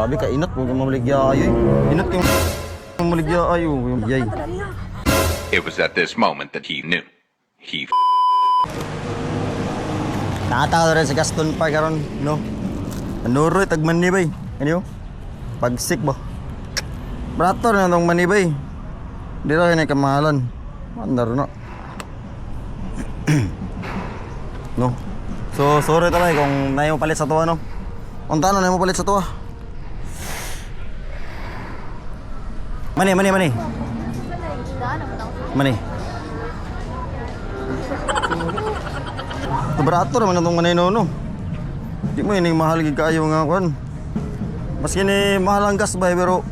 Sabi ka inat mo mamaligya ayo. Inat yung mamaligya ayo yung yay. It was at this moment that he knew. He Nakatawa rin sa Gaston Park karon, no. Anuro tag Manibay. Ano? Pagsik ba? Brator na tong Manibay. Di ra ni kamahalan. Andar na. No. So sorry talay kung nayo palit sa tuwa no. Unta na nayo palit sa tuwa. Mani. Berator man itong manay no. Di mo ini mahal gid kaayo nga kon. Maski ni mahal ang gas bay pero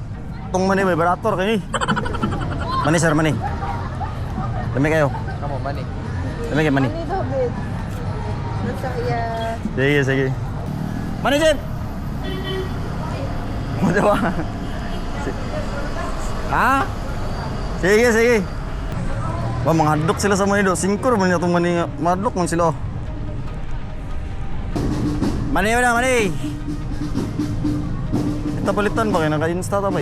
tong manay bay berator kay ni. Mani sir mani. Dami kayo. Kamu mani. Dami kayo mani. Sige. Mani Jen. Mo daw. Ha? Sige. Ba mangadlok sila sa Manido. Singkur man itong mani madlok man sila. Mani. Kita palitan ba kayo naka-insta ta ba?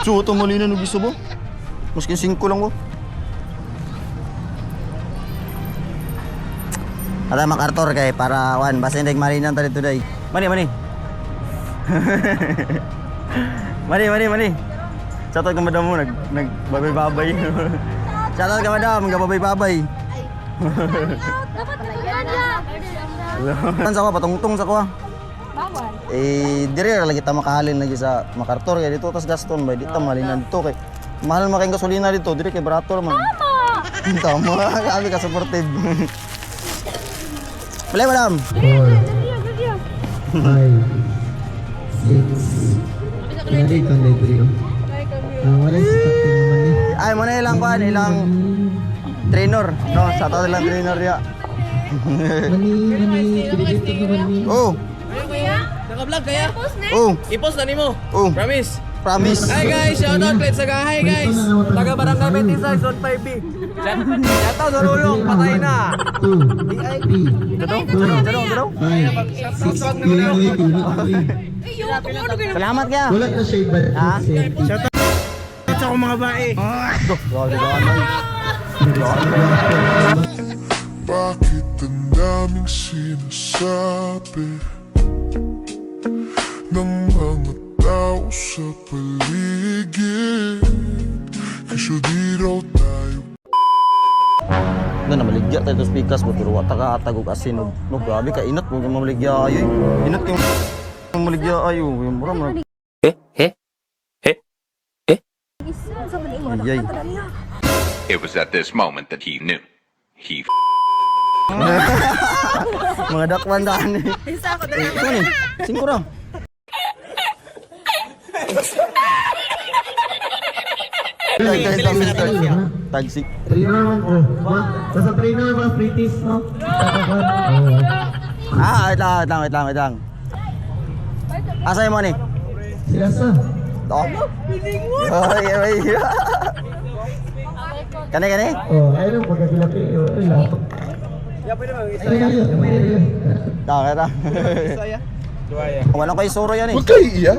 So ito mali na gusto mo? Maski 5 lang mo. Ada MacArthur kay para wan basta hindi malinan ta dito day. Mani. Mani. Shoutout ka madam mo, nagbabay-babay. Shoutout ka madam, nagbabay-babay. Dapat na Sa ko, patungtong sa ko. bawal. Diri lagi ta makahalin lagi sa MacArthur kay dito tas Gaston bay, dito malinan dito kay mahal makay gasolina dito, diri kay barato man. Tama, kami ka supportive. Bale madam. 5, 6, Ready ka na ito. Wala si Captain naman eh. Ay mo na ilang kuan, ilang trainer, no? Shoutout ilang trainer ya. Mani, pinilitin naman ni. Oh, Naka-vlog kaya? oh, I-post na nimo. oh. Promise. Promise. Hi guys, shout out let's saga. Hi guys. Taga Barangay 26 Zone 5B. Shout out sa Lulong, patay na. 2, 3, Dalaw. 5, 6, kilometer. Salamat kaya. Wala na siya iba. Ha? Sa akong mga bae. Bakit ang daming sinasabi ng mga tao sa paligid? Kasi di raw tayo Na namaligya tayo sa speakers mo pero wata ka atag og asin no grabe ka inat mo mamaligya ayo. Inat yung mamaligya ayo yung mura. Yay. It was at this moment that he knew. He Mga dakwan daan eh. Isa ko dali. Ano ni? 5 raw. Tagsik. Trainer mo ko. Basta trainer ba, British, no? Wait lang. Asa mo ni? Sila sa? Oh. Ay. Kani. Ayun, pagkakilaki. Kita. Wala kay suro yan eh. Huwag kayo iiyak.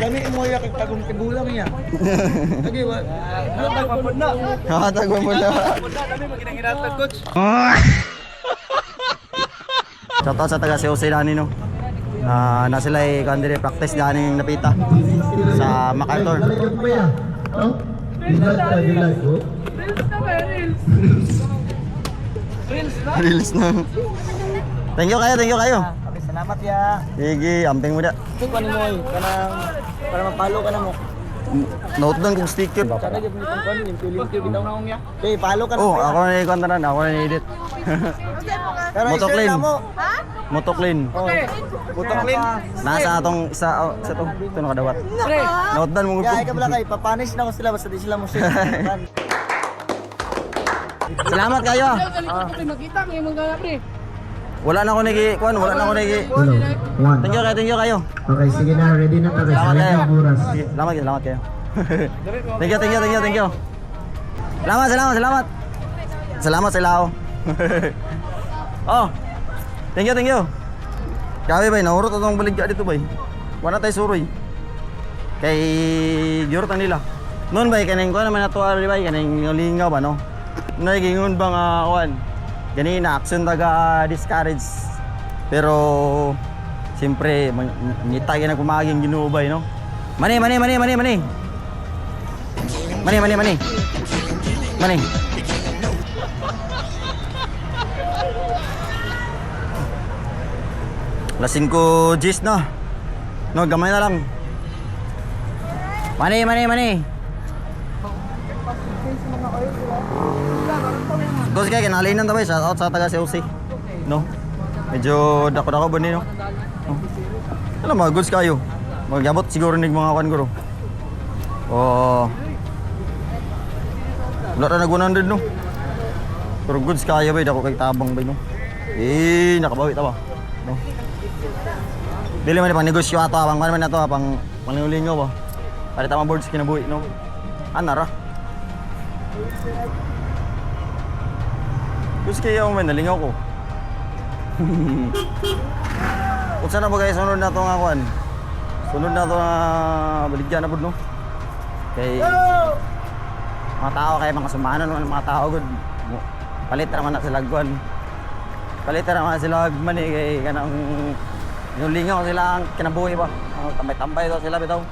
Lami mo yak kagong tigulang niya. Lagi wa. Tagwan mo na. Kami maginangiratan coach. Shoutout sa taga Jose Dani no. Na sila ay kandire practice dani napita sa MacArthur. Reels na. Thank you kayo. Salamat ya. Sige, amping mo da. Kung ano mo kanang para mapalo ka na mo. Note down kung sticker. Sana gyud ni kon yung feeling ko bitaw na niya. Okay, palo ka na. Oh, ako na i-contaran, ako na i-edit. Motoclean. Motoclean. Butoklin. Nasa atong isa sa to. Ito nakadawat. Note down mo Kaya ka pala kay papanis na ko sila basta di sila mo share. Salamat kayo. Makita mo yung mga pre. Wala na ako nagi. Thank you kayo. Okay, sige na. Ready na tayo. Salamat kayo. Buras. Sige, salamat kayo. Thank you. Salamat. Salamat sa lao. Oh. Thank you. Grabe bay, nahurot atong baligya dito bay. Wala tayo suroy. Kay giurot nila. Noon bay kaning ko naman ato ari bay kaning lingaw ba no. Nagingon ba nga kuan. Ganina action taga discourage. Pero siyempre ngitay na kumaging Ginoo bay no. Mani. Lasing ko Jis no. No, gamay na lang. Mani. Kasi kaya kinalinan na ba shout out sa taga COC. No. Medyo dako-dako ba no? Alam mo, goods kayo. Magyabot siguro nig mga kan guro. Oh. Wala na nag-100 no. Pero goods kaya ba dako kay tabang ba no. Nakabawi ta ba? No. Dili man pang negosyo ato abang man ato pang panlingaw ba. Para tama board sa kinabuhi no. Anara. Gusto kayo man nalingaw ko. Kung saan na ba guys sunod na to nga kuan. Sunod na to nga baligyan na pud no. Kay mga tao kay mga sumanan man mga tao gud. Palit ra man na sila kuan. Palit ra man sila mani kay kanang yung lingaw sila ang kinabuhi ba? Tambay-tambay daw sila bitaw.